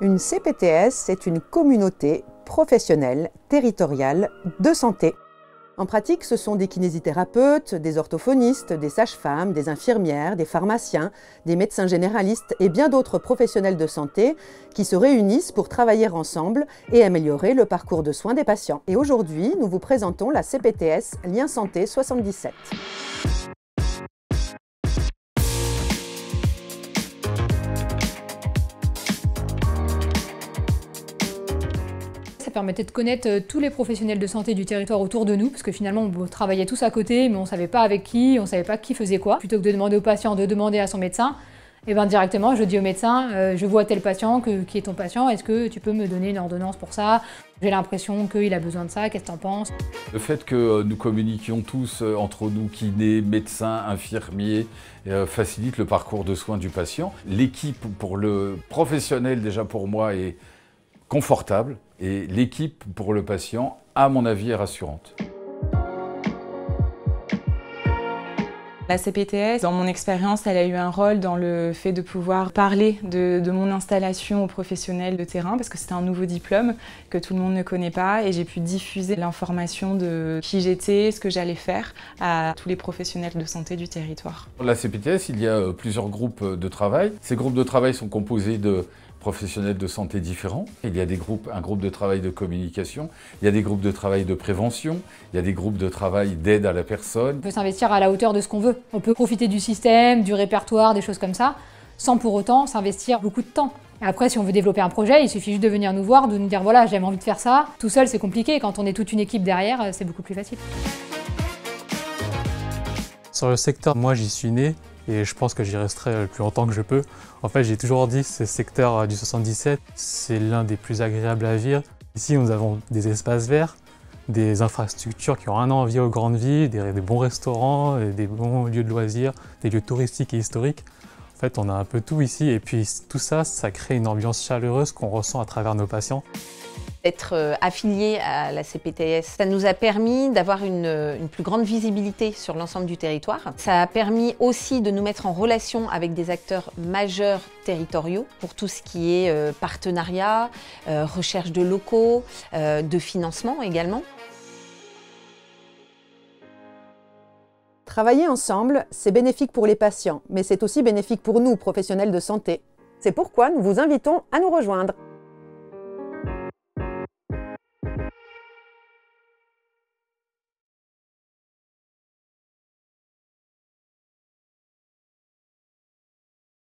Une CPTS, c'est une communauté professionnelle territoriale de santé. En pratique, ce sont des kinésithérapeutes, des orthophonistes, des sages-femmes, des infirmières, des pharmaciens, des médecins généralistes et bien d'autres professionnels de santé qui se réunissent pour travailler ensemble et améliorer le parcours de soins des patients. Et aujourd'hui, nous vous présentons la CPTS Lien Santé 77. Ça permettait de connaître tous les professionnels de santé du territoire autour de nous, parce que finalement on travaillait tous à côté, mais on ne savait pas avec qui, on ne savait pas qui faisait quoi. Plutôt que de demander au patient, de demander à son médecin, et bien directement je dis au médecin, je vois tel patient, qui est ton patient, est-ce que tu peux me donner une ordonnance pour ça? J'ai l'impression qu'il a besoin de ça, qu'est-ce que tu en penses? Le fait que nous communiquions tous entre nous, kinés, médecins, infirmiers, facilite le parcours de soins du patient. L'équipe pour le professionnel, déjà pour moi, est confortable, et l'équipe pour le patient, à mon avis, est rassurante. La CPTS, dans mon expérience, elle a eu un rôle dans le fait de pouvoir parler de mon installation aux professionnels de terrain, parce que c'était un nouveau diplôme que tout le monde ne connaît pas, et j'ai pu diffuser l'information de qui j'étais, ce que j'allais faire à tous les professionnels de santé du territoire. Pour la CPTS, il y a plusieurs groupes de travail. Ces groupes de travail sont composés de professionnels de santé différents. Il y a un groupe de travail de communication, il y a des groupes de travail de prévention, il y a des groupes de travail d'aide à la personne. On peut s'investir à la hauteur de ce qu'on veut. On peut profiter du système, du répertoire, des choses comme ça, sans pour autant s'investir beaucoup de temps. Et après, si on veut développer un projet, il suffit juste de venir nous voir, de nous dire voilà, j'ai envie de faire ça. Tout seul, c'est compliqué. Quand on est toute une équipe derrière, c'est beaucoup plus facile. Sur le secteur, moi j'y suis né et je pense que j'y resterai le plus longtemps que je peux. En fait, j'ai toujours dit que ce secteur du 77, c'est l'un des plus agréables à vivre. Ici, nous avons des espaces verts, des infrastructures qui ont rien à envier aux grandes villes, des bons restaurants, des bons lieux de loisirs, des lieux touristiques et historiques. En fait, on a un peu tout ici et puis tout ça, ça crée une ambiance chaleureuse qu'on ressent à travers nos patients. Être affilié à la CPTS, ça nous a permis d'avoir une plus grande visibilité sur l'ensemble du territoire. Ça a permis aussi de nous mettre en relation avec des acteurs majeurs territoriaux pour tout ce qui est partenariat, recherche de locaux, de financement également. Travailler ensemble, c'est bénéfique pour les patients, mais c'est aussi bénéfique pour nous, professionnels de santé. C'est pourquoi nous vous invitons à nous rejoindre.